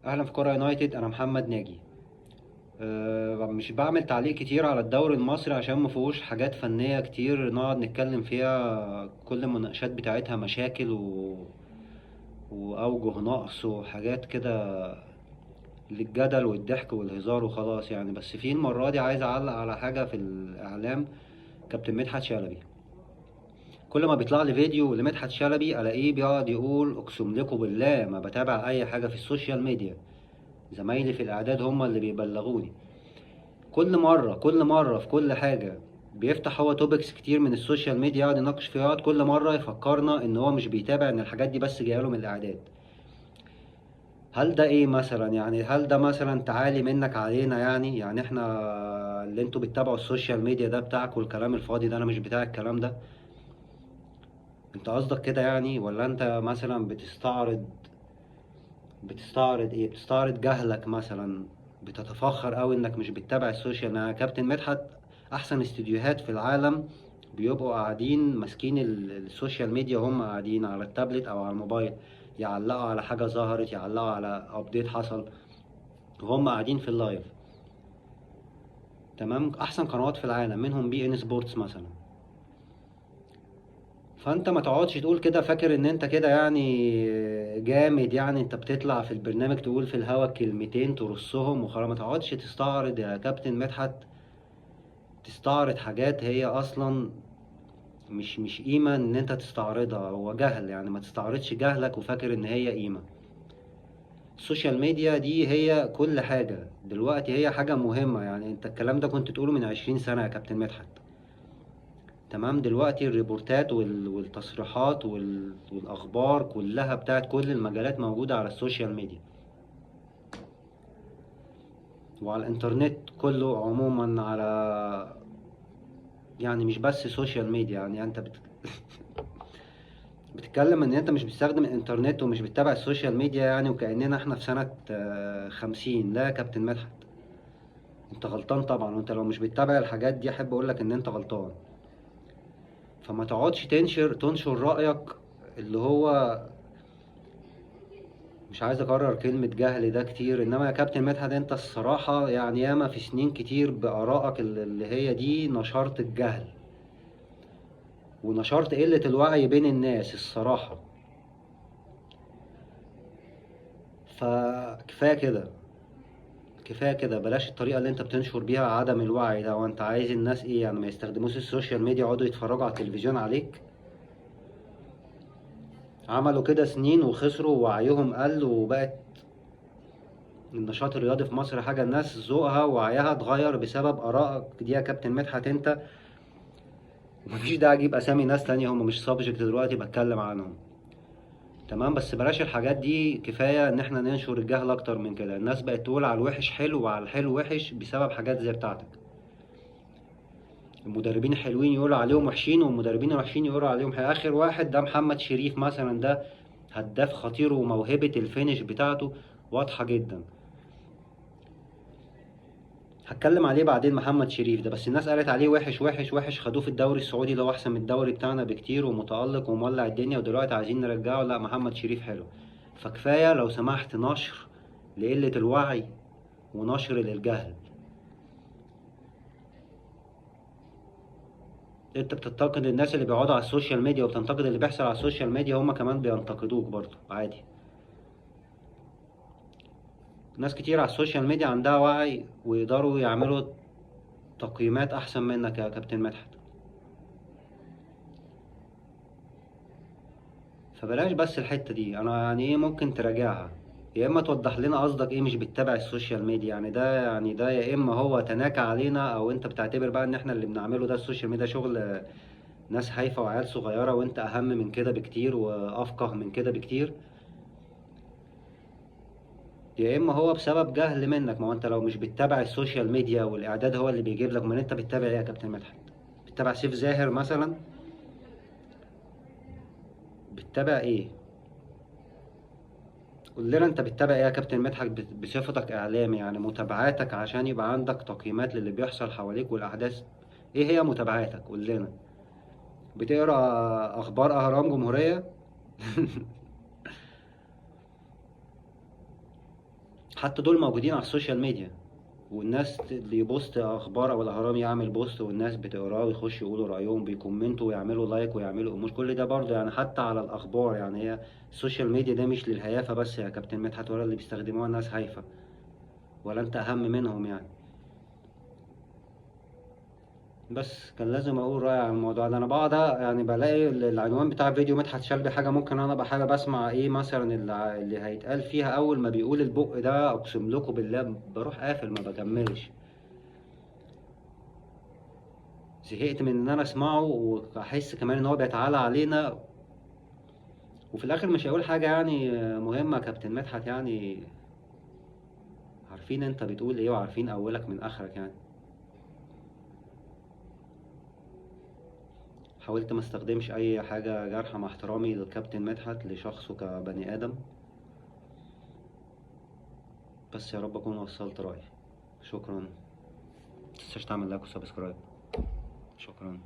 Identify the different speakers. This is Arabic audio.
Speaker 1: اهلا في كرة يونايتد. انا محمد ناجي. مش بعمل تعليق كتير على الدوري المصري عشان مفيهوش حاجات فنية كتير نقعد نتكلم فيها. كل المناقشات بتاعتها مشاكل واوجه نقص وحاجات كده للجدل والضحك والهزار وخلاص يعني. بس في المرة دي عايز اعلق على حاجة في الاعلام. كابتن مدحت شلبي، كل ما بيطلع لي فيديو لمدحت شلبي الاقيه بيقعد يقول اقسم لكم بالله ما بتابع اي حاجة في السوشيال ميديا، زمايلي في الاعداد هم اللي بيبلغوني. كل مرة في كل حاجة بيفتح هو توبكس كتير من السوشيال ميديا يقعد يناقش فيها، يقعد كل مرة يفكرنا ان هو مش بيتابع، ان الحاجات دي بس جايله من الاعداد. هل ده ايه مثلا؟ يعني هل ده مثلا تعالي منك علينا؟ يعني احنا اللي انتوا بتتابعوا السوشيال ميديا ده بتاعك والكلام الفاضي ده، انا مش بتاع الكلام ده. انت قصدك كده يعني؟ ولا انت مثلا بتستعرض ايه؟ بتستعرض جهلك مثلا؟ بتتفخر قوي انك مش بتتابع السوشيال. انا كابتن مدحت احسن استديوهات في العالم بيبقوا قاعدين ماسكين السوشيال ميديا، هم قاعدين على التابلت او على الموبايل، يعلقوا على حاجة ظهرت، يعلقوا على ابديت حصل، وهم قاعدين في اللايف. تمام، احسن قنوات في العالم منهم بي ان سبورتس مثلا. فانت ما تقعدش تقول كده فاكر ان انت كده يعني جامد، يعني انت بتطلع في البرنامج تقول في الهوا كلمتين ترصهم وخلاص. ما تقعدش تستعرض يا كابتن مدحت، تستعرض حاجات هي اصلا مش قيمة ان انت تستعرضها. هو جهل يعني، ما تستعرضش جهلك وفاكر ان هي قيمة. السوشيال ميديا دي هي كل حاجة دلوقتي، هي حاجة مهمة. يعني انت الكلام ده كنت تقوله من 20 سنة يا كابتن مدحت. تمام، دلوقتي الريبورتات والتصريحات والاخبار كلها بتاعت كل المجالات موجودة على السوشيال ميديا وعلى الانترنت كله عموما. على يعني مش بس سوشيال ميديا، يعني انت بتتكلم ان انت مش بتستخدم الانترنت ومش بتتابع السوشيال ميديا يعني، وكأننا احنا في سنة 50. لا يا كابتن مدحت، انت غلطان طبعا. وانت لو مش بتتابع الحاجات دي احب اقولك ان انت غلطان. فما تقعدش تنشر رأيك اللي هو، مش عايز اكرر كلمة جهل ده كتير، انما يا كابتن مدحت انت الصراحة يعني ياما في سنين كتير بآرائك اللي هي دي نشرت الجهل ونشرت قلة الوعي بين الناس الصراحة. فكفاية كده، كفاية كده. بلاش الطريقة اللي انت بتنشر بيها عدم الوعي ده. وانت عايز الناس ايه يعني؟ ما يستخدموش السوشيال ميديا يقعدوا يتفرجوا على التلفزيون عليك؟ عملوا كده سنين وخسروا ووعيهم قل، وبقت النشاط الرياضي في مصر حاجة الناس ذوقها ووعيها اتغير بسبب آرائك دي يا كابتن مدحت انت. ومفيش داعي اجيب اسامي ناس تانية هم مش سابجكت دلوقتي بتكلم عنهم. تمام، بس بلاش الحاجات دي. كفاية ان احنا ننشر الجهل اكتر من كده. الناس بقت تقول على الوحش حلو وعلى الحلو وحش بسبب حاجات زي بتاعتك. المدربين الحلوين يقولوا عليهم وحشين، والمدربين الوحشين يقولوا عليهم حلو. اخر واحد ده محمد شريف مثلا، ده هداف خطير وموهبة الفينش بتاعته واضحة جدا. هتكلم عليه بعدين محمد شريف ده، بس الناس قالت عليه وحش وحش وحش. خدوه في الدوري السعودي اللي هو احسن من الدوري بتاعنا بكتير ومتألق ومولع الدنيا، ودلوقتي عايزين نرجعه. لا، محمد شريف حلو. فكفاية لو سمحت نشر لقلة الوعي ونشر للجهل. انت بتنتقد الناس اللي بيقعدوا على السوشيال ميديا وبتنتقد اللي بيحصل على السوشيال ميديا، هما كمان بينتقدوك برضه عادي. ناس كتير على السوشيال ميديا عندها وعي ويقدروا يعملوا تقييمات احسن منك يا كابتن مدحت. فبلاش بس الحتة دي. انا يعني ايه، ممكن تراجعها يا اما توضح لنا قصدك ايه مش بتتابع السوشيال ميديا يعني. ده يا اما هو تناكى علينا، او انت بتعتبر بقى ان احنا اللي بنعمله ده السوشيال ميديا شغل ناس هايفة وعيال صغيرة، وانت اهم من كده بكتير وافقه من كده بكتير. يا اما هو بسبب جهل منك. ما هو انت لو مش بتتابع السوشيال ميديا والاعداد هو اللي بيجيب لك، ما انت بتتابع ايه يا كابتن مدحت؟ بتتابع سيف زاهر مثلا؟ بتتابع ايه؟ قول لنا انت بتتابع ايه يا كابتن مدحت بصفتك اعلامي؟ يعني متابعاتك عشان يبقى عندك تقييمات للي بيحصل حواليك والاحداث. ايه هي متابعاتك؟ قول لنا. بتقرا اخبار اهرام جمهورية؟ حتى دول موجودين على السوشيال ميديا، والناس اللي يبوست اخبار او الاهرام يعمل بوست والناس بتقراه ويخش يقولوا رايهم، بيكومنتوا ويعملوا لايك ويعملوا امور، كل ده برضه يعني حتى على الاخبار. يعني هي السوشيال ميديا ده مش للهيافه بس يا كابتن مدحت، ولا اللي بيستخدموها الناس هايفه، ولا انت اهم منهم يعني. بس كان لازم اقول رايي عن الموضوع ده. انا بقعد يعني بلاقي العنوان بتاع فيديو مدحت شلبي حاجه ممكن انا ابقى حابب اسمع ايه مثلا اللي هيتقال فيها، اول ما بيقول البق ده اقسم لكم بالله بروح قافل ما بكملش. زهقت من ان انا اسمعه واحس كمان ان هو بيتعالى علينا، وفي الاخر مش هيقول حاجه يعني مهمه. كابتن مدحت يعني عارفين انت بتقول ايه وعارفين اولك من اخرك يعني. حاولت ما استخدمش اي حاجه جارحه مع احترامي للكابتن مدحت لشخصه كبني ادم، بس يا رب اكون وصلت رايي. شكرا. متنساش تعمل لايك وسبسكرايب. شكرا.